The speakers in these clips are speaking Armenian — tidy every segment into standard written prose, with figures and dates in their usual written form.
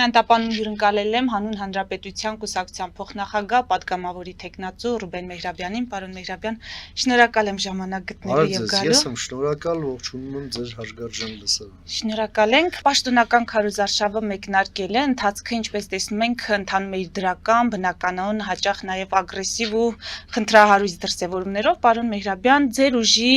Անտապանում հյուրընկալել եմ հանուն Հանրապետության կուսակցության փոխնախագահ պատգամավորի թեկնածու Ռուբեն Մեհրաբյանին, պարոն Մեհրաբյան, շնորհակալ եմ ժամանակ գտնելու եւ գալու։ Ես եմ շնորհակալ, ողջունում եմ ձեր հարգարժան լսողներին։ Շնորհակալ ենք։ Պաշտոնական քարոզարշավը մեկնարկել է, ընթացքը ինչպես տեսնում ենք, ընթանում է իր դրական, բնականon, հաճախ նաեւ ագրեսիվ ու խնդրահարույց դրսևորումներով, պարոն Մեհրաբյան, ձեր ուժի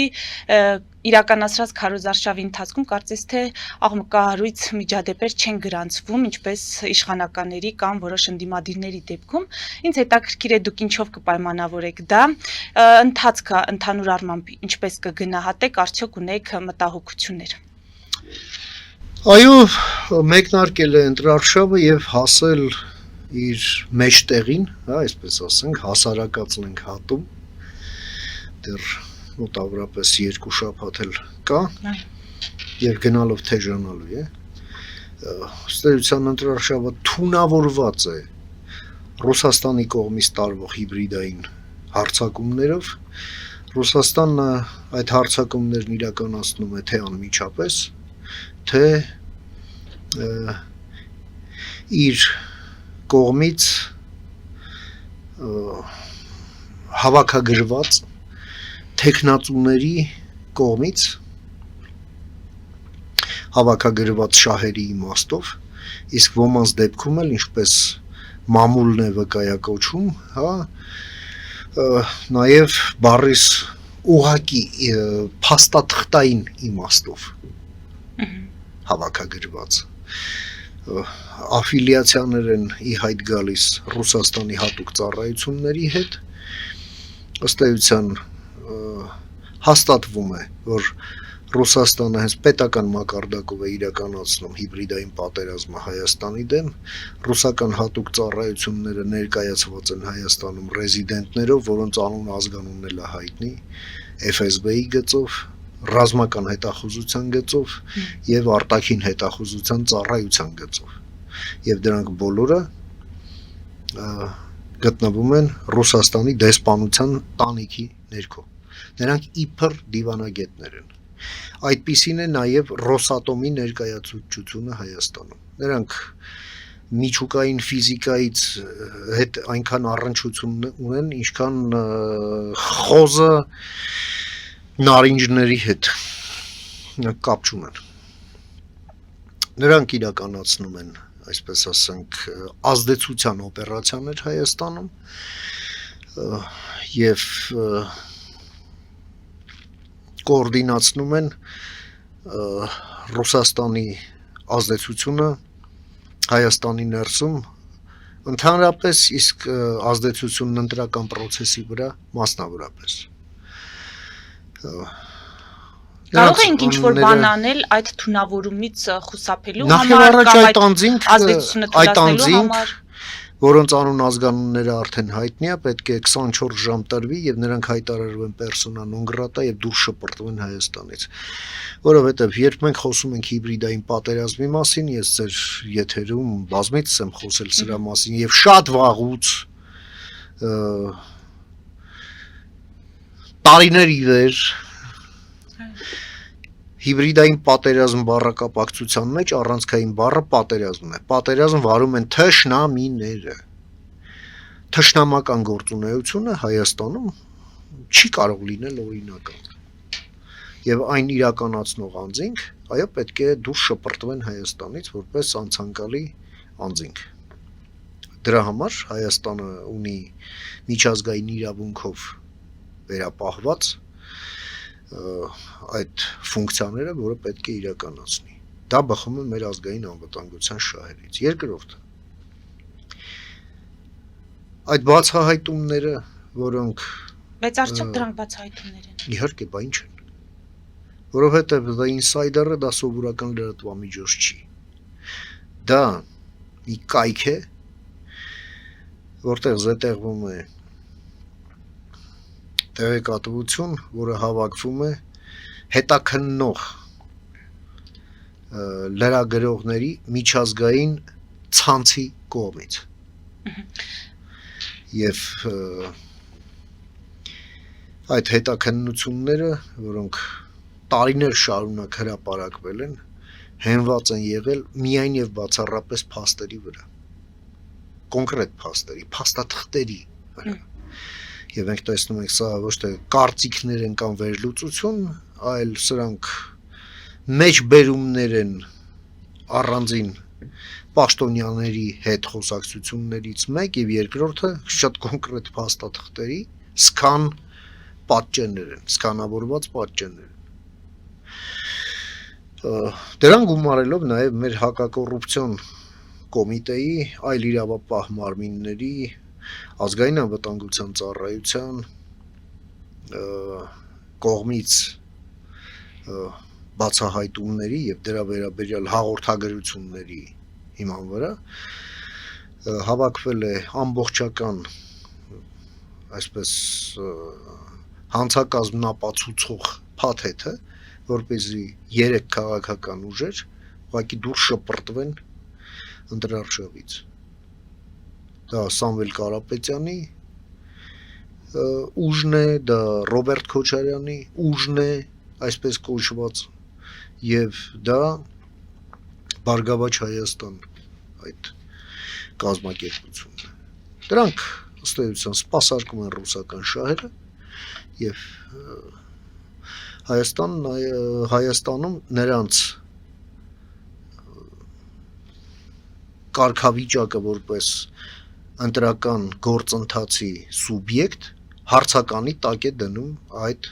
իրականացրած քարոզարշավի ընթացքում կարծես թե աղմկահարույց միջադեպեր չեն գրանցվում, ինչպես իշխանականների կամ որոշ ընդդիմադիրների դեպքում։ Ինձ հետաքրքիր է դուք ինչով կպայմանավորեք դա, ընթացքը ընդհանուր առմամբ ինչպես կգնահատեք, արդյոք ունեք մտահոգություններ։ Այո, մեկնարկել է ընտրարշավը եւ հասել իր մեջտեղին, հա, այսպես ասենք, հասարակածն ենք հատում։ Դեռ մոտավորապես 2 շաբաթ էլ կա եւ գնալով թեժանալու է։ Ստերության ընտրարշավը թունավորված է Ռուսաստանի կողմից տարվող հիբրիդային հարձակումներով։ Ռուսաստանը այդ հարձակումներն իրականացնում է թե անմիջապես, թե իր կողմից հավաքագրված թեկնածուների կողմից հավաքագրված շահերի իմաստով, իսկ ոմանց դեպքում էլ ինչպես մամուլն է վկայակոչում, հա, նաև բառիս ուղակի փաստաթղթային իմաստով հավաքագրված աֆիլիացիաներ են ի հայտ գալիս Ռուսաստանի հատուկ ծառայությունների հետ, ըստ էության հաստատվում է, որ Ռուսաստանը հենց պետական մակարդակով է իրականացնում հիբրիդային պատերազմը Հայաստանի դեմ, ռուսական հատուկ ծառայությունները ներկայացված են Հայաստանում ռեզիդենտներով, որոնց անուն ազգանունն էլ է հայտնի, FSB-ի գծով, ռազմական հետախուզության գծով եւ արտաքին հետախուզության ծառայության գծով։ Եվ դրանք բոլորը գտնվում են Ռուսաստանի դեսպանության տանիքի ներքո։ Նրանք իբր դիվանագետներ են։ Այդպիսին է նաև Ռոսատոմի ներկայացուցչությունը Հայաստանում։ Նրանք միջուկային ֆիզիկայից հետ այնքան առնչություն ունեն, ինչքան խոզը նարինջների հետ կապ չունեն։ Նրանք իրականացնում են, այսպես ասենք, ազդեցության օպերացիաներ Հայաստանում եւ կոորդինացնում են Ռուսաստանի ազդեցությունը Հայաստանի ներսում ընդհանրապես, իսկ ազդեցությունն ընտրական process-ի վրա մասնավորապես։ Կարող ենք ինչ-որ բան անել այդ թունավորումից խուսափելու համար կամ այդ ազդեցությունը թույլատնելու համար, որոնց անուն ազգանունները արդեն հայտնի է, պետք է 24 ժամ տրվի եւ նրանք հայտարարվեն persona non grata եւ դուրս շպրտվեն Հայաստանից։ Որովհետեւ երբ մենք խոսում ենք հիբրիդային պատերազմի մասին, ես ձեր եթերում բազմիցս եմ խոսել սրա մասին եւ շատ վաղուց տարիներ ի վեր հիբրիդային պատերազմ բառակապակցության մեջ առանցքային բառը պատերազմն է։ Պատերազմ վարում են թշնամիները։ Թշնամական գործունեությունը Հայաստանում չի կարող լինել օրինական։ Եվ այն իրականացնող անձինք, այո, պետք է դուրս շպրտվեն Հայաստանից որպես անցանկալի անձինք։ Դրա համար Հայաստանը ունի միջազգային իրավունքով վերապահված այդ ֆունկցիաները, որը պետք է իրականացնի։ Դա բխում է մեր ազգային անվտանգության շահերից։ Երկրորդ, այդ բացահայտումները, որոնք բայց արդյոք դրանք բացահայտումներ են։ Իհարկե, բա ինչ են։ Որովհետև The Insider-ը դա սովորական լրատվամիջոց չի։ Դա մի կայք է, որտեղ զետեղվում է տեղեկատվություն, որը հավաքվում է հետաքննող լրագրողների միջազգային ցանցի կողմից։ Եվ այդ հետաքննությունները, որոնք տարիներ շարունակ հրապարակվել են, հենված են եղել միայն եւ բացառապես փաստերի վրա, կոնկրետ փաստերի, փաստաթղթերի վրա։ Եվ մենք տեսնում ենք, սա ոչ թե կարծիքներ են կամ վերլուծություն, այլ սրանք մեջբերումներ են առանձին պաշտոնյաների հետ խոսակցություններից մեկ եւ երկրորդը շատ կոնկրետ փաստաթղթերի սքան պատճեններ են, սկանավորված պատճեններ են։ Դրան գումարելով նաեւ մեր հակակոռուպցիոն կոմիտեի այլ իրավապահ մարմինների ազգային անվտանգության ծառայության կողմից բացահայտումների եւ դրա վերաբերյալ հաղորդագրությունների հիման վրա հավաքվել է ամբողջական այսպես հանցակազմնապացուցող փաթեթը, որպեսզի 3 քաղաքական ուժեր ուղղակի դուրս շպրտվեն ընտրարշավից։ Դա Սամվել Կարապետյանի ուժն է, դա Ռոբերտ Քոչարյանի ուժն է, այսպես կոչված, եւ դա Բարգավաճ Հայաստան այդ կազմակերպությունն է։ Դրանք ըստ էության սպասարկում են ռուսական շահերը եւ Հայաստանում նրանց կարգավիճակը որպես ընտրական գործընթացի սուբյեկտ հարցականի տակ է դնում այդ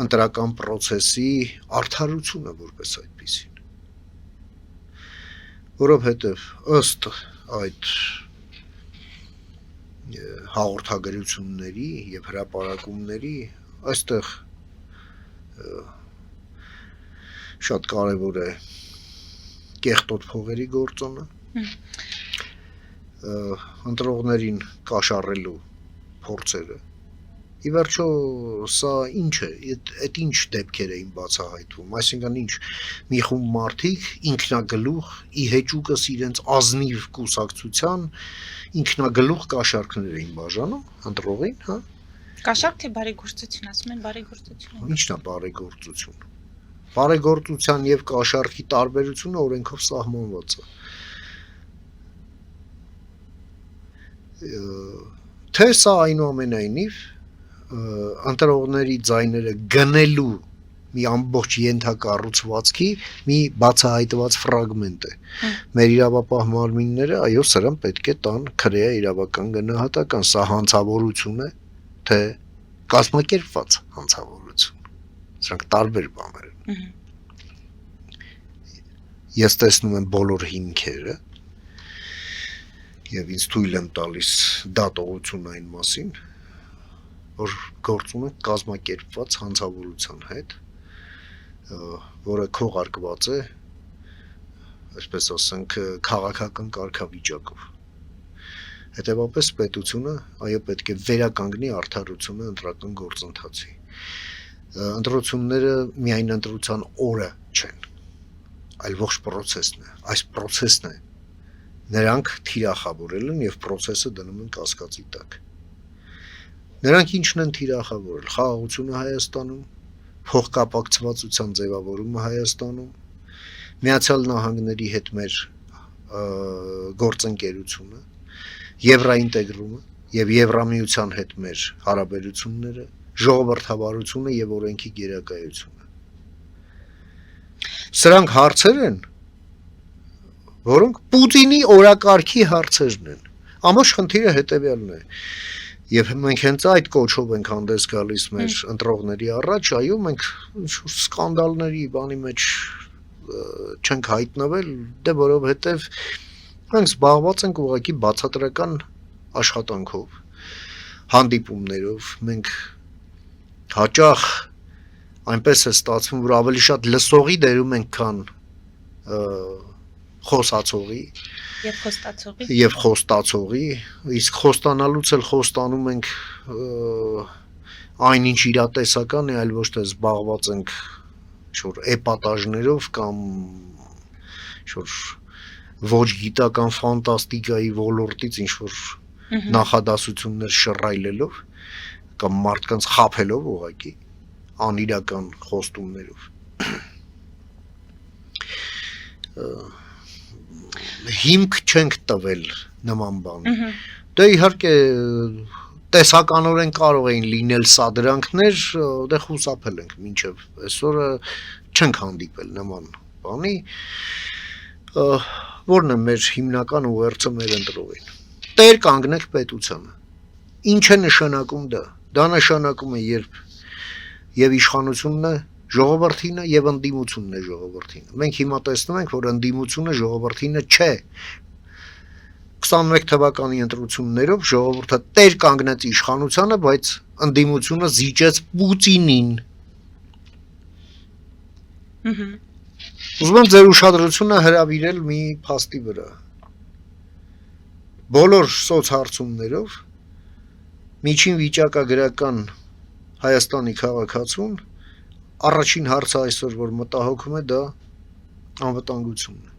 ընտրական process-ի արդարությունը որպես այդպիսին։ Որովհետև ըստ այդ հաղորդագրությունների եւ հրապարակումների այստեղ շատ կարևոր է կեղտոտ փողերի գործոնը, ընտրողներին կաշառելու փորձերը։ Ի վերջո սա ինչ է, այդ ինչ դեպքեր էին բացահայտվում, այսինքն ինչ մի խումբ մարդիկ ինքնագլուխ ի հեճուկս իրենց ազնիվ կուսակցության ինքնագլուխ կաշառքներ էին բաժանում ընտրողին, հա։ Կաշառք թե բարեգործություն, ասում են բարեգործություն։ Ի՞նչն է բարեգործություն։ Բարեգործության եւ կաշառքի տարբերությունը օրենքով սահմանված է։ Թե սա այնուամենայնիվ ընտրողների ձայները գնելու մի ամբողջ ենթակառուցվածքի մի բացահայտված ֆրագմենտ է։ Մեր իրավապահ մարմինները, այո, սրան պետք է տան քրեա իրավական գնահատական, սա հանցավորություն է, թե կազմակերպված հանցավորություն։ Սրանք տարբեր բաներ են։ Ես տեսնում եմ բոլոր հիմքերը եւ ինձ թույլ եմ տալիս դատողություն այն մասին, որ գործում է կազմակերպված հանցավորության հետ, որը քողարկված է, այսպես ասենք, քաղաքական կարգավիճակով։ Հետևաբար պետությունը այո պետք է վերականգնի արդարությունը ընտրական գործընթացի։ Ընտրությունները միայն ընտրության օրը չեն, այլ ողջ process-ն է։ Այս process-ն է նրանք թիրախավորել են եւ process-ը դնում են կասկածի տակ։ Նրանք ինչն են թիրախավորել՝ խաղաղությունը Հայաստանում, փոխկապակցվածության ձևավորումը Հայաստանում, Միացյալ Նահանգների հետ մեր գործընկերությունը, եվրաինտեգրումը եւ Եվրամիության հետ մեր հարաբերությունները, ժողովրդավարությունը եւ օրենքի գերակայությունը։ Սրանք հարցեր են, որոնք Պուտինի օրակարգի հարցերն են։ Ամբողջ խնդիրը հետեւյալն է։ Եվ մենք հենց այդ կոչով ենք հանդես գալիս մեր ընտրողների առաջ, այո, մենք ինչ-որ սկանդալների բանի մեջ չենք հայտնվել, դե որովհետև մենք զբաղված ենք ուղղակի բացատրական աշխատանքով, հանդիպումներով, մենք հաճախ այնպես է ստացվում, որ ավելի շատ լսողի դերում ենք, քան խոսացողի եւ խոստացողի, իսկ խոստանալուց էլ խոստանում ենք այնինչ իրատեսական է, այլ ոչ թե զբաղված ենք ինչ-որ էպատաժներով կամ ինչ-որ ոչ գիտական ֆանտաստիկայի ոլորտից ինչ-որ նախադասություններ շռայլելով կամ մարդկանց խաբելով ուղղակի անիրական խոստումներով։ հիմք չենք տվել նման բանի։ Դե իհարկե տեսականորեն կարող էին լինել սադրանքներ, դե խուսափել ենք մինչև այսօրը չենք հանդիպել նման բանի, որն է մեր հիմնական ուղերձը մեր ընտրողին։ Տեր կանգնեք պետությանը։ Ինչ է նշանակում դա։ Դա նշանակում է երբ եւ իշխանությունն է ժողովրդինը եւ ընդդիմությունն է ժողովրդինը։ Մենք հիմա տեսնում ենք, որ ընդդիմությունը ժողովրդինը չէ։ 21 թվականի ընտրություններով ժողովուրդը տեր կանգնեց իշխանությանը, բայց ընդդիմությունը զիջեց Պուտինին։ Ուզում եմ ձեր ուշադրությունը հրավիրել մի փաստի վրա։ Բոլոր սոցհարցումներով միջին վիճակագրական Հայաստանի քաղաքացուն առաջին հարցը այսօր որ մտահոգում է դա անվտանգությունն է։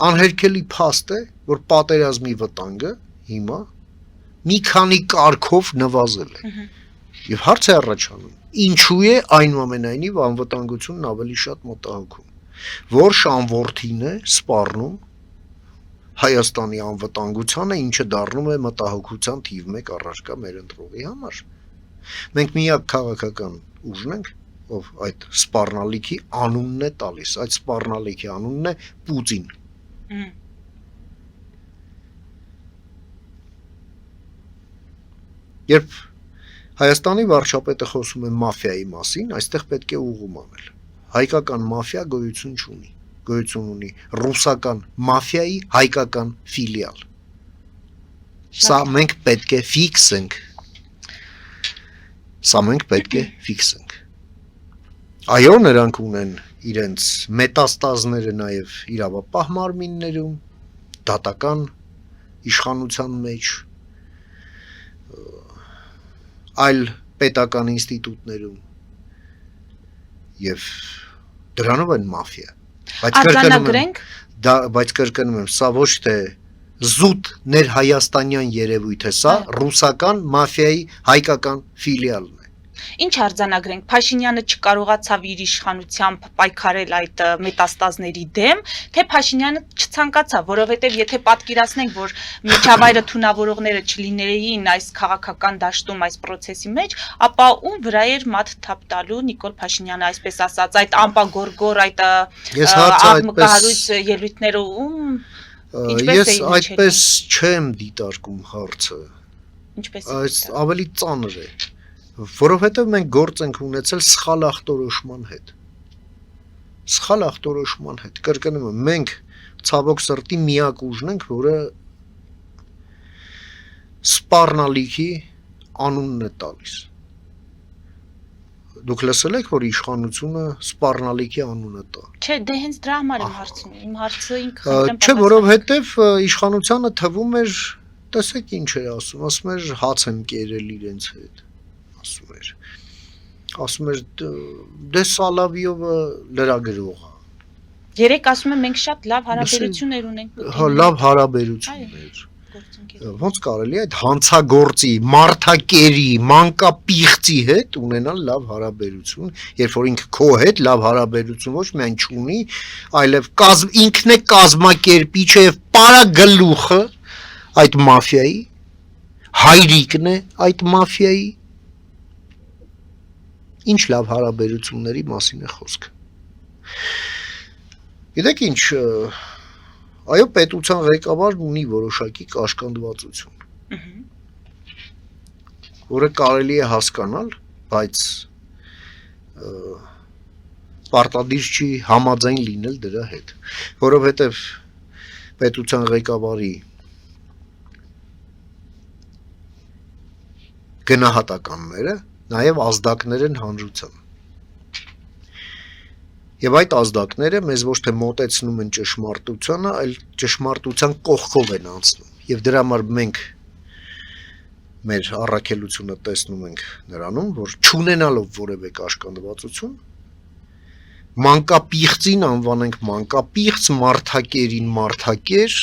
Անհերքելի փաստ է, որ պատերազմի վտանգը հիմա մի քանի կարգով նվազել է։ Եվ հարց է առաջանում, ինչու է այնուամենայնիվ անվտանգությունն ավելի շատ մտահոգում, որ շանվորդին է սպառնում Հայաստանի անվտանգությանը, ինչը դառնում է մտահոգության թիվ 1 առարկա մեր ընտրողի համար։ Մենք միակ քաղաքական ուժն ենք, ով այդ սպառնալիքի անունն է տալիս, այդ սպառնալիքի անունն է Պուտին։ Երբ Հայաստանի վարչապետը խոսում է մաֆիայի մասին, այստեղ պետք է ուղղում անել։ Հայկական մաֆիա գոյություն չունի, գոյություն ունի ռուսական մաֆիայի հայկական ֆիլիալ։ Սա մենք պետք է ֆիքսենք։ Սա մենք պետք է ֆիքսենք։ Այո, նրանք ունեն իրենց մետաստազները նաև իրավապահ մարմիններում, դատական իշխանության մեջ, այլ պետական ինստիտուտներում եւ դրանով են մաֆիա։ Բայց կրկնում եմ, սա ոչ թե զուտ ներհայաստանյան երևույթ է, սա ռուսական մաֆիայի հայկական ֆիլիալն է։ Ինչ արձանագրենք, Փաշինյանը չկարողացավ իր իշխանությամբ պայքարել այդ մետաստազների դեմ, թե Փաշինյանը չցանկացավ, որովհետև եթե պատկերացնենք, որ միջավայրը թունավորողները չլիներին այս քաղաքական դաշտում, այս process-ի մեջ, ապա ում վրա էր մատ թափ տալու Նիկոլ Փաշինյանը, այսպես ասած, այդ ամպագորգոր, այդ աղմկահարույց ելույթները ում Ես այդպես չեմ դիտարկում հարցը։ Ինչպես Այս ավելի ծանր է, որովհետև մենք գործ ենք ունեցել սխալ ախտորոշման հետ։ Սխալ ախտորոշման հետ, կրկնում եմ, մենք ցավոք սրտի միակ ուժն ենք, որը սպառնալիքի անունն է տալիս։ Դուք լսել եք, որ իշխանությունը սպառնալիքի անունը տա։ Չէ, դե հենց դրա համար եմ հարցնում։ Իմ հարցը ինքը Չէ, որովհետև իշխանությանը թվում էր, տեսեք ինչ էր ասում էր հաց եմ կերել իրենց հետ, ասում էր դե Սալավիովը լրագրող է։ Երեք ասում եմ մենք շատ լավ հարաբերություններ ունենք։ Հա, լավ հարաբերություններ։ Ոնց կարելի է այդ հանցագործի, մարդակերի, մանկապիղծի հետ ունենալ լավ հարաբերություն, երբ որ ինքը քո հետ լավ հարաբերություն ոչ միայն չունի, այլև ինքն է կազմակերպիչը եւ պարագլուխը այդ մաֆիայի, հայրիկն է այդ մաֆիայի։ Ինչ լավ հարաբերությունների մասին է խոսքը։ Գիտեք ինչ, այո, պետության ղեկավարն ունի որոշակի կաշկանդվածություն, որը կարելի է հասկանալ, բայց պարտադիր չի համաձայն լինել դրա հետ, որովհետև պետության ղեկավարի գնահատականները նաև ազդակներ են հանրության։ Եվ այդ ազդակները մեզ ոչ թե մոտեցնում են ճշմարտությանը, այլ ճշմարտության կողքով են անցնում։ Եվ դրա համար մենք մեր առաքելությունը տեսնում ենք նրանում, որ չունենալով որևէ կաշկանդվածություն, մանկապիղծին անվանենք մանկապիղծ, մարդակերին մարդակեր,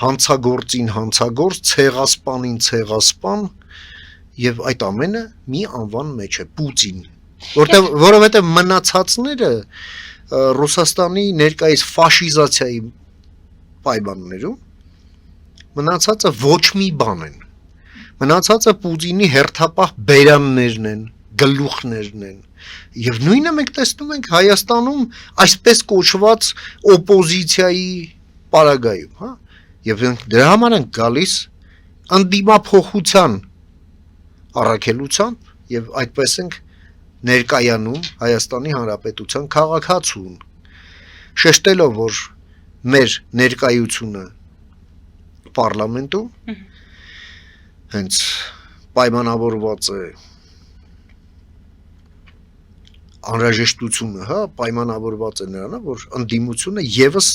հանցագործին հանցագործ, ցեղասպանին ցեղասպան, եւ այդ ամենը մի անվան մեջ է՝ Պուտին։ Որովհետև մնացածները Ռուսաստանի ներկայիս ֆաշիզացիայի պայմաններում մնացածը ոչ մի բան են։ Մնացածը Պուտինի հերթապահ բերաններն են, գլուխներն են։ Եվ նույնը մենք տեսնում ենք Հայաստանում այսպես կոչված օպոզիցիայի պարագայում, հա։ Եվ դրա համար են գալիս անդիմափոխության առաքելությամբ եւ այդպես ենք ներկայանում Հայաստանի Հանրապետության քաղաքացուն, շեշտելով, որ մեր ներկայությունը պարլամենտում հենց պայմանավորված է անհրաժեշտությունը, հա, պայմանավորված է նրանով, որ ընդդիմությունը եւս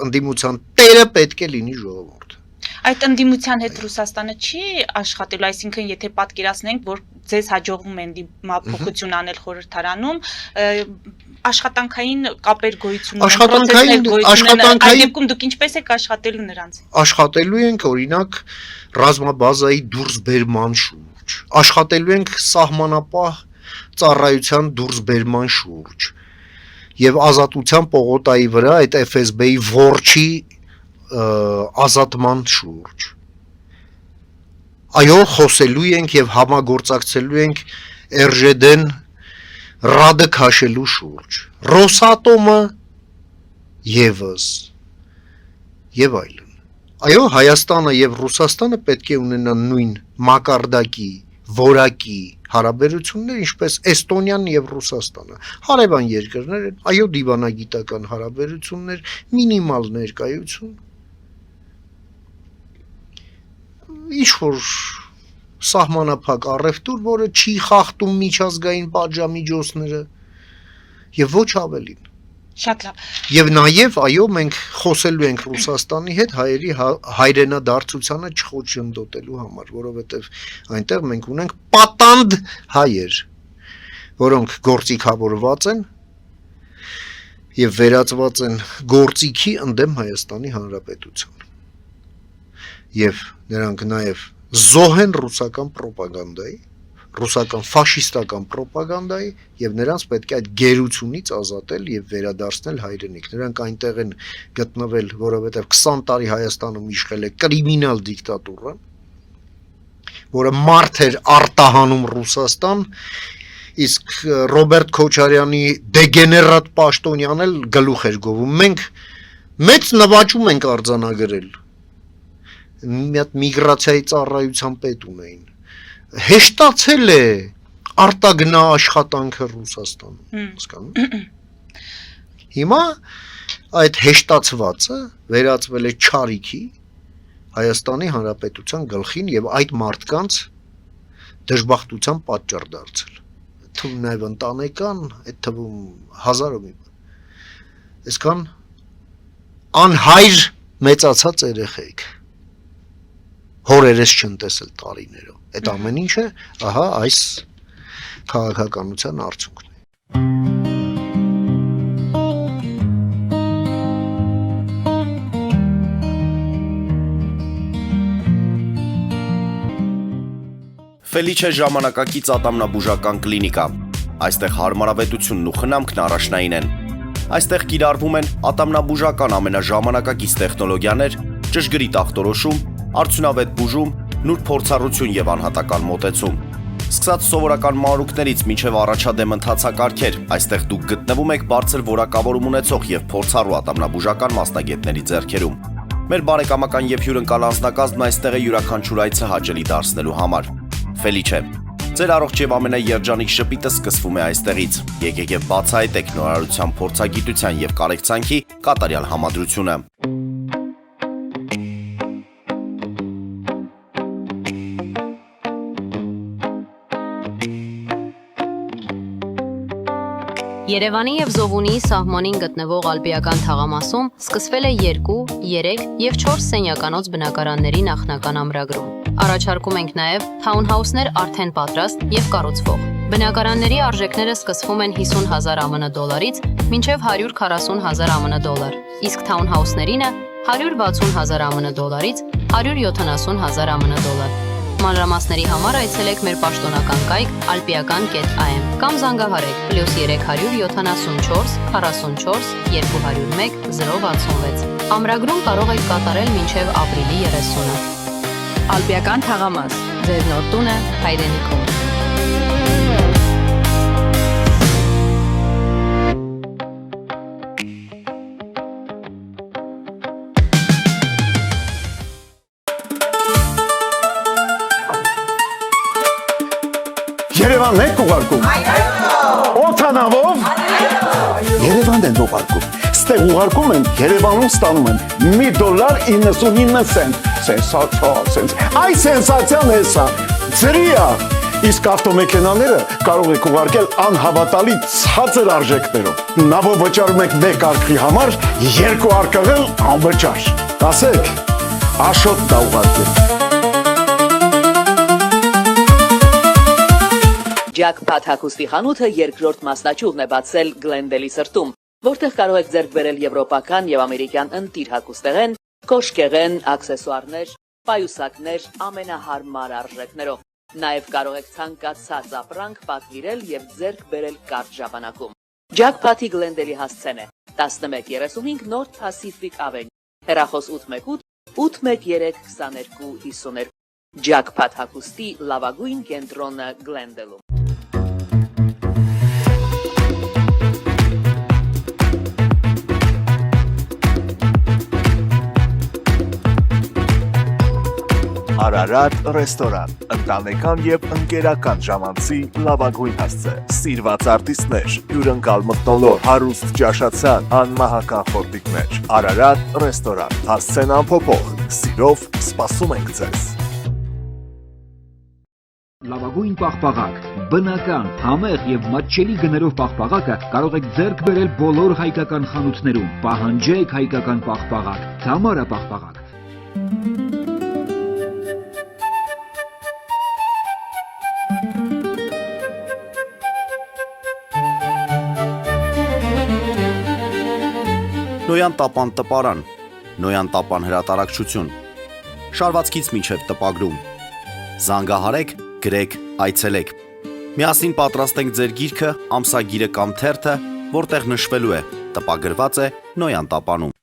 ընդդիմության տերը պետք է լինի ժողովուրդը։ Այդ ընդդիմության հետ Ռուսաստանը չի աշխատելու, այսինքն եթե պատկերացնենք, որ ձեզ հաջողվում է ընդդիմափոխություն անել խորհրդարանում, աշխատանքային կապեր գոյություն ունեն, այդ դեպքում դուք ինչպես եք աշխատելու նրանց։ Աշխատելու ենք, օրինակ, ռազմաբազայի դուրսբերման շուրջ, աշխատելու ենք սահմանապահ ծառայության դուրսբերման շուրջ եւ ազատության պողոտայի վրա այդ FSB-ի որջի ազատման շուրջ։ Այո, խոսելու ենք եւ համագործակցելու ենք RЖD-ն ռադը քաշելու շուրջ։ Ռոսատոմը եւս եւ այլն։ Այո, Հայաստանը եւ Ռուսաստանը պետք է ունենան նույն մակարդակի, որակի հարաբերություններ, ինչպես Էստոնիան եւ Ռուսաստանը։ Հարևան երկրներ են, այո, դիվանագիտական հարաբերություններ, մինիմալ ներկայություն։ Ինչ-որ սահմանափակ առևտուր, որը չի խախտում միջազգային պատժամիջոցները եւ ոչ ավելին։ Շատ լավ։ Եվ նաեւ, այո, մենք խոսելու ենք Ռուսաստանի հետ հայերի հայրենադարձությանը չխոչընդոտելու համար, որովհետեւ այնտեղ մենք ունենք պատանդ հայեր, որոնք գործիքավորված են եւ վերածված են գործիքի ընդդեմ Հայաստանի Հանրապետության։ Եվ նրանք նաև զոհ են ռուսական պրոպագանդայի, ռուսական ֆաշիստական պրոպագանդայի եւ նրանց պետք է այդ գերությունից ազատել եւ վերադարձնել հայրենիք։ Նրանք այնտեղ են գտնվել, որովհետեւ 20 տարի Հայաստանում իշխել է կրիմինալ դիկտատուրա, որը մարդ էր արտահանում Ռուսաստան, իսկ Ռոբերտ Քոչարյանի դեգեներատ պաշտոնյան էլ գլուխ էր գովում։ Մենք մեծ նվաճում ենք արձանագրել։ Մի հատ միգրացիայի ծառայության պետ ունեին։ Հեշտացել է արտագնա աշխատանքը Ռուսաստանում, հասկանում։ Հիմա այդ հեշտացվածը վերածվել է չարիքի Հայաստանի Հանրապետության գլխին եւ այդ մարդկանց դժբախտության պատճառ դարձել։ Թվում նաեւ ընտանեկան, այդ թվում հազարով մի բան։ Այսքան անհայր մեծացած երեխեք հորերես չեն տեսել տարիներով։ Այդ ամեն ինչը, ահա, այս քաղաքականության արդյունքն է։ Ֆելիչե ժամանակակից ատամնաբուժական կլինիկա։ Այստեղ հարմարավետությունն ու խնամքն առաջնային են։ Այստեղ կիրառվում են ատամնաբուժական ամենաժամանակակից տեխնոլոգիաներ, ճշգրիտ ախտորոշում, արդյունավետ բուժում, նուրբ փորձառություն եւ անհատական մոտեցում։ Սկսած սովորական մանրուքներից մինչև առաջադեմ ընթացակարգեր, այստեղ դուք գտնվում եք բարձր որակավորում ունեցող եւ փորձառու ատամնաբուժական մասնագետների ձեռքերում։ Մեր բարեկամական եւ հյուրընկալ անձնակազմն այստեղ է յուրաքանչյուր այցը հաճելի դարձնելու համար։ Ֆելիչե, ձեր առողջ եւ ամենաերջանիկ շպիտը սկսվում է այստեղից։ Եկեք եւ բացահայտեք նորարարության փորձագիտության եւ կարեկցանքի կատարյալ համադրությունը։ Երևանի եւ Զովունիի սահմանին գտնվող Ալպիական թաղամասում սկսվել է 2, 3 եւ 4 սենյականոց բնակարանների նախնական ամրագրում։ Առաջարկում ենք նաեւ թաունհաուսներ արդեն պատրաստ եւ կառուցվող։ Բնակարանների արժեքները սկսվում են 50,000 ԱՄՆ դոլարից մինչև 140,000 ԱՄՆ դոլար, իսկ թաունհաուսներինը 160,000 ԱՄՆ դոլարից 170,000 ԱՄՆ դոլար։ Մանրամասների համար այցելեք մեր պաշտոնական կայք alpiakan.am կամ զանգահարեք +300 74 44 201 066։ Ամրագրում կարող եք կատարել մինչև ապրիլի 30-ը։ Ալպիական թաղամաս, ձեր նոր տունը հայրենիքում։ Երևանն եք ուղարկում։ Օթանավով։ Երևանն են ուղարկում։ Ստեղ ուղարկում են, Երևանում ստանում են $1.99 Սենսացիա։ Այ սենսացիան էսա։ Ծրիա։ Իսկ ավտոմեքենաները կարող եք ուղարկել անհավատալի ցածր արժեքներով։ Նավով վճարում եք 1 արկղի համար 2 արկղ անվճար։ Ասեք, Աշոտ դա ուղարկել։ Jackpot հագուստի խանութը երկրորդ մասնաճյուղն է բացել Գլենդելի սրտում, որտեղ կարող եք ձեռք բերել եվրոպական եւ ամերիկյան ընտիր հագուստեղեն, կոշկեղեն, աքսեսուարներ, պայուսակներ ամենահարմար արժեքներով։ Նաեւ կարող եք ցանկացած ապրանք պատվիրել եւ ձեռք բերել կարճ ժամանակում։ Jackpot-ի Գլենդելի հասցեն է 1135 North Pacific Avenue, հեռախոս 818 813 2252։ Jackpot հագուստի լավագույն կենտրոնը Գլենդելում։ Արարատ ռեստորան, ընտանեկան եւ ընկերական ժամանցի լավագույն հասցե, սիրված արտիստներ, հյուրընկալ մթնոլորտ, հարուստ ճաշացան, անմահական խորտիկներ։ Արարատ ռեստորան, հասցեն անփոփոխ, սիրով սպասում ենք ձեզ։ Լավագույն պաղպաղակ, բնական, համեղ եւ մատչելի գներով պաղպաղակը կարող եք ձեռք բերել բոլոր հայկական խանութներում։ Պահանջեք հայկական պաղպաղակ, Թամարա պաղպաղակ։ Նոյան տապան տպարան, Նոյան տապան հրատարակչություն, շարվածքից մինչև տպագրում, զանգահարեք, գրեք, այցելեք, միասին պատրաստենք ձեր գիրքը, ամսագիրը կամ թերթը, որտեղ նշվելու է, տպագրված է Նոյան տապանում։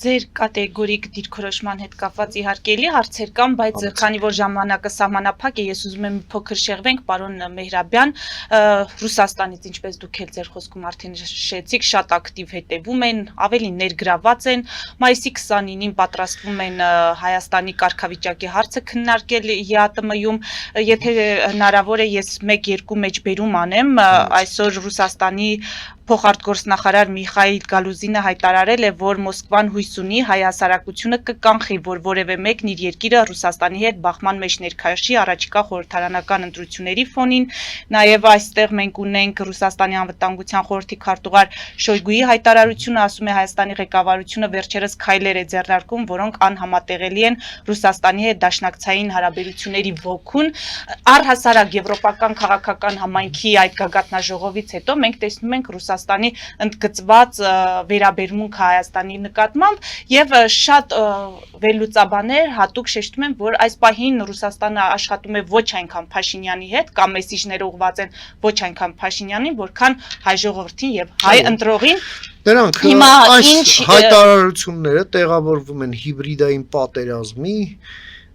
Ձեր կատեգորիկ դիրքորոշման հետ կապված իհարկելի հարցեր կան, բայց քանի որ ժամանակը սահմանափակ է, ես ուզում եմ մի փոքր շեղվենք, պարոն Մեհրաբյան, Ռուսաստանից, ինչպես դուք էլ ձեր խոսքում արդեն նշեցիք, շատ ակտիվ հետևում են, ավելի ներգրաված են, մայիսի 29-ին պատրաստվում են Հայաստանի կարգավիճակի հարցը քննարկել ԵԱՏՄ-ում, եթե հնարավոր է ես 1-2 մեջբերում անեմ, այսօր Ռուսաստանի փոխարտգործնախարար Միխայիլ Գալուզինը հայտարարել է, որ Մոսկվան հույս ունի հայ հասարակությունը կկանխի, որ որևէ մեկն իր երկիրը Ռուսաստանի հետ բախման մեջ ներքաշի առաջիկա խորհրդարանական ընտրությունների ֆոնին։ Նաև այստեղ մենք ունենք Ռուսաստանի անվտանգության խորհրդի քարտուղար Շոյգուի հայտարարությունը, ասում է Հայաստանի ղեկավարությունը վերջերս քայլեր է ձեռնարկում, որոնք անհամատեղելի են Ռուսաստանի հետ դաշնակցային հարաբերությունների ոգուն։ Առհասարակ եվրոպական քաղաքական համայնքի այդ գագաթնաժողովից հետո մենք տեսնում ենք Ռուսաստանի ընդգծված վերաբերմունքը Հայաստանի նկատմամբ եւ շատ վերլուծաբաններ հատուկ շեշտում են, որ այս պահին Ռուսաստանը աշխատում է ոչ այնքան Փաշինյանի հետ կամ մեսիջները ուղղված են ոչ այնքան Փաշինյանին, որքան հայ ժողովրդին եւ հայ ընտրողին։ Դրանք այս հայտարարությունները տեղավորվում են հիբրիդային պատերազմի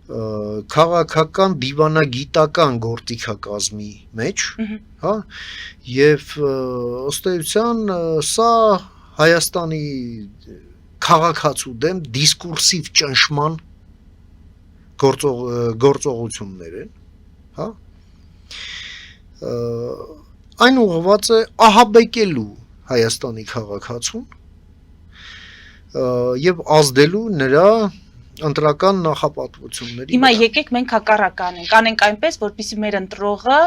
քաղաքական դիվանագիտական գործիքակազմի մեջ, հա, եւ ըստ էության սա Հայաստանի քաղաքացու դեմ դիսկուրսիվ ճնշման գործողություններ են, հա, այն ուղղված է ահաբեկելու Հայաստանի քաղաքացուն եւ ազդելու նրա ընտրական նախապատվությունների։ Հիմա եկեք մենք հակառակը անենք այնպես, որպեսզի մեր ընտրողը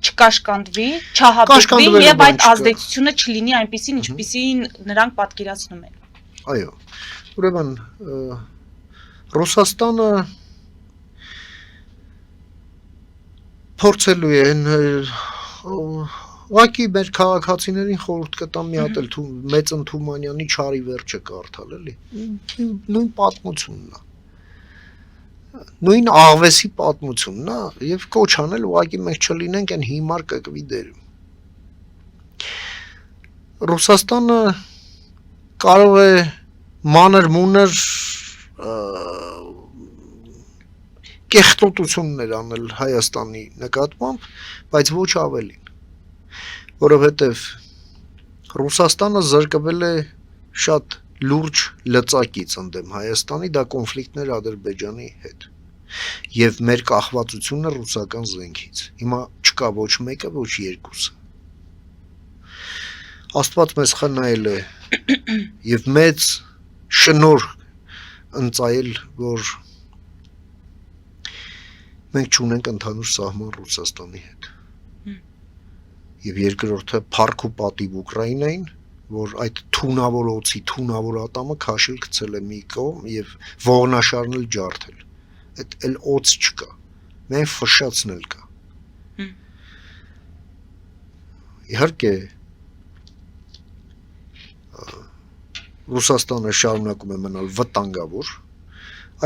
չկաշկանդվի, չհաբեկվի եւ այդ ազդեցությունը չլինի այնպեսին, ինչպեսին նրանք պատկերացնում են։ Այո։ Ուրեմն Ռուսաստանը փորձելու է ուղղակի մեր քաղաքացիներին խորհուրդ կտամ մի հատ էլ Մեծն Թումանյանի Չարի վերջը կարդալ, էլի։ Նույն պատմությունն է։ Նույն աղվեսի պատմությունն է եւ կոչ անել ուղղակի մենք չլինենք այն հիմար կկվի դերում։ Ռուսաստանը կարող է մանր-մունր կեղտոտություններ անել Հայաստանի նկատմամբ, բայց ոչ ավելին, որովհետև Ռուսաստանը զրկվել է շատ լուրջ լծակից ընդդեմ Հայաստանի, դա կոնֆլիկտներ Ադրբեջանի հետ եւ մեր կախվածությունը ռուսական զենքից։ Հիմա չկա ոչ մեկը, ոչ երկուսը։ Աստված մեզ խնայել է եւ մեծ շնորհ ընծայել, որ մենք չունենք ընդհանուր սահման Ռուսաստանի հետ։ Եվ երկրորդը փառք ու պատիվ Ուկրաինային, որ այդ թունավոր օծի, թունավոր ատամը քաշել գցել է մի կողմ եւ ողնաշարն էլ ջարդել։ Այդ էլ օծ չկա։ Միայն ֆշացն էլ կա։ Իհարկե Ռուսաստանը շարունակում է մնալ վտանգավոր,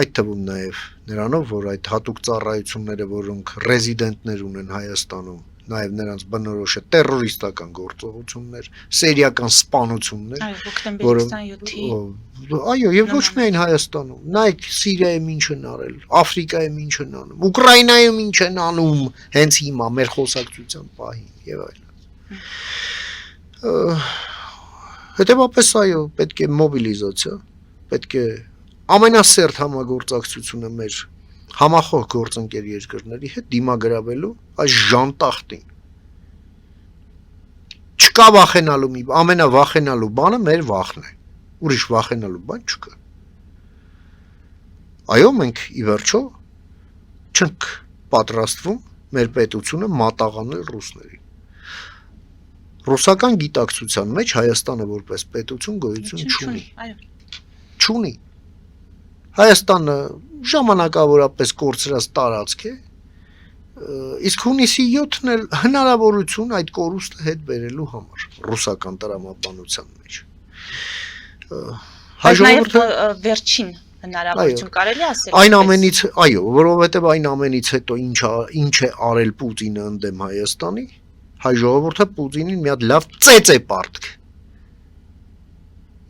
այդ թվում նաև նրանով, որ այդ հատուկ ծառայությունները, որոնք ռեզիդենտներ ունեն Հայաստանում, նաև նրանց բնորոշ է տերորիստական գործողություններ, սերիական սպանություններ, այո, եւ ոչ միայն Հայաստանում, նայեք Սիրիայում ինչ են արել, Աֆրիկայում ինչ են անում, Ուկրաինայում ինչ են անում, հենց հիմա մեր խոսակցության պահին եւ այլն։ Հետևաբար այո, պետք է մոբիլիզացիա, պետք է ամենասերտ համագործակցությունը մեր համախոհ գործընկեր երկրների հետ դիմագրավելու այս ժանտախտին։ Չկա վախենալու մի, ամենավախենալու բանը մեր վախն է։ Ուրիշ վախենալու բան չկա։ Այո, մենք ի վերջո չենք պատրաստվում մեր պետությունը մատաղանել ռուսներին։ Ռուսական գիտակցության մեջ Հայաստանը որպես պետություն գոյություն չունի։ Չունի։ Հայաստանը ժամանակավորապես կորցրած տարածք է, իսկ հունիսի 7-ն էլ հնարավորություն այդ կորուստը հետ բերելու համար ռուսական տրամաբանության մեջ։ Հայժողովուրդը վերջին հնարավորություն կարելի ասել։ Այն ամենից, այո, որովհետև այն ամենից հետո ինչ է արել Պուտինը ընդդեմ Հայաստանի, հայ ժողովուրդը Պուտինին մի հատ լավ ծեծ է պարտք։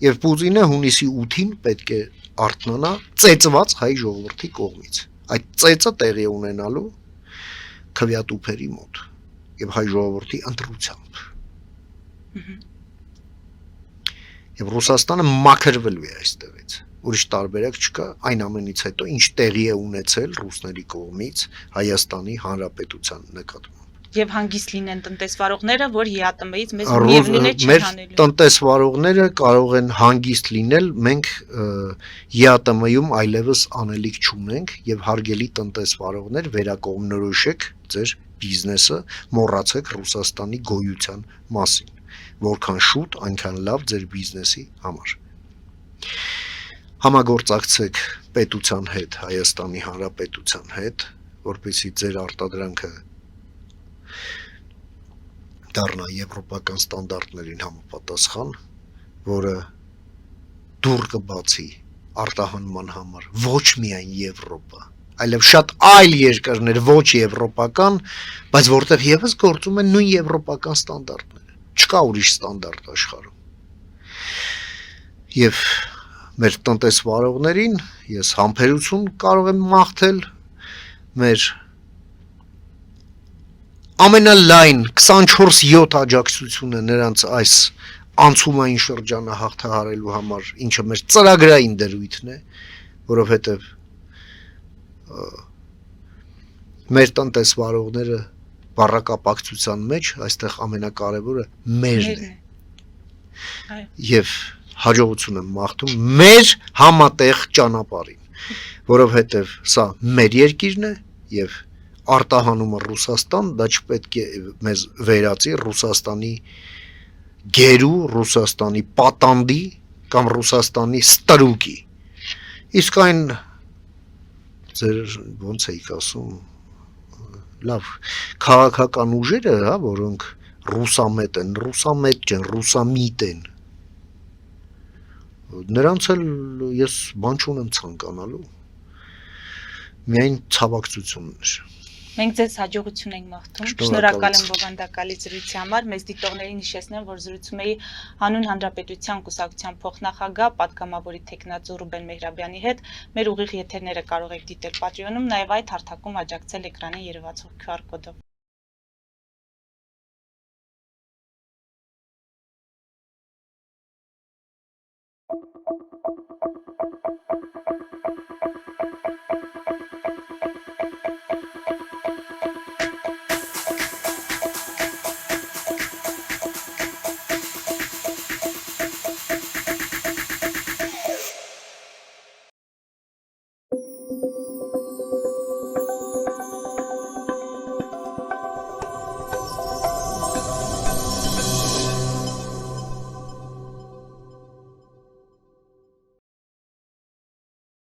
Եվ Պուտինը հունիսի 8-ին պետք է արթնանա ծեծված հայ ժողովրդի կողմից։ Այդ ծեծը տեղի ունենալու քվեատուփերի մոտ եւ հայ ժողովրդի ընտրությամբ։ Եվ Ռուսաստանը մաքրվելու է այստեղից։ Ուրիշ տարբերակ չկա այն ամենից հետո, ինչ տեղի է ունեցել ռուսների կողմից Հայաստանի Հանրապետության նկատմամբ։ Եւ հանգիստ լինեն տնտեսվարողները, որ ՀԱՏՄ-ից մեզ միևնույն է չեն հանելու։ Մեր տնտեսվարողները կարող են հանգիստ լինել, մենք ՀԱՏՄ-ում այլևս անելիք չունենք եւ հարգելի տնտեսվարողներ վերակողմնորոշեք ձեր բիզնեսը, մոռացեք Ռուսաստանի գոյության մասին, որքան շուտ, այնքան լավ ձեր բիզնեսի համար։ Համագործակցեք պետության հետ, Հայաստանի Հանրապետության հետ, որպեսզի ձեր արտադրանքը դառնա եվրոպական ստանդարտներին համապատասխան, որը դուռ կբացի արտահանման համար ոչ միայն Եվրոպա, այլև շատ այլ երկրներ ոչ եվրոպական, բայց որտեղ եւս գործում են նույն եվրոպական ստանդարտները։ Չկա ուրիշ ստանդարտ աշխարհում։ Եվ մեր տնտեսվարողներին ես համբերություն կարող եմ մաղթել մեր ամենալայն 24/7 աջակցությունը նրանց այս անցումային շրջանը հաղթահարելու համար, ինչը մեր ծրագրային դրույթն է, որովհետև մեր տնտեսվարողները բառակապակցության մեջ այստեղ ամենակարևորը մերն է։ Եվ հաջողություն եմ մաղթում մեր համատեղ ճանապարհին, որովհետև սա մեր երկիրն է եւ արտահանումը Ռուսաստան, դա չպետք է մեզ վերածի Ռուսաստանի գերու, Ռուսաստանի պատանդի կամ Ռուսաստանի ստրուկի։ Իսկ այն ձեր ոնց էիք ասում, լավ, քաղաքական ուժերը, հա, որոնք ռուսամետ են, ռուսամետ չեն, ռուսամիտ են։ Նրանց էլ ես բան չունեմ ցանկանալու։ Միայն ցավակցություններ։ Մենք ձեզ հաջողություն ենք մաղթում։ Շնորհակալ եմ բովանդակալի զրույցի համար։ Մեծ դիտողներին հիշեցնեմ, որ զրուցում էի Հանուն Հանրապետության կուսակցության փոխնախագահ պատգամավորի տեխնացու Ռուբեն Մեհրաբյանի հետ։ Մեր ուղիղ եթերները կարող եք դիտել Patreon-ում, նաև այդ հարթակում աջակցել էկրանին երևացող QR կոդով։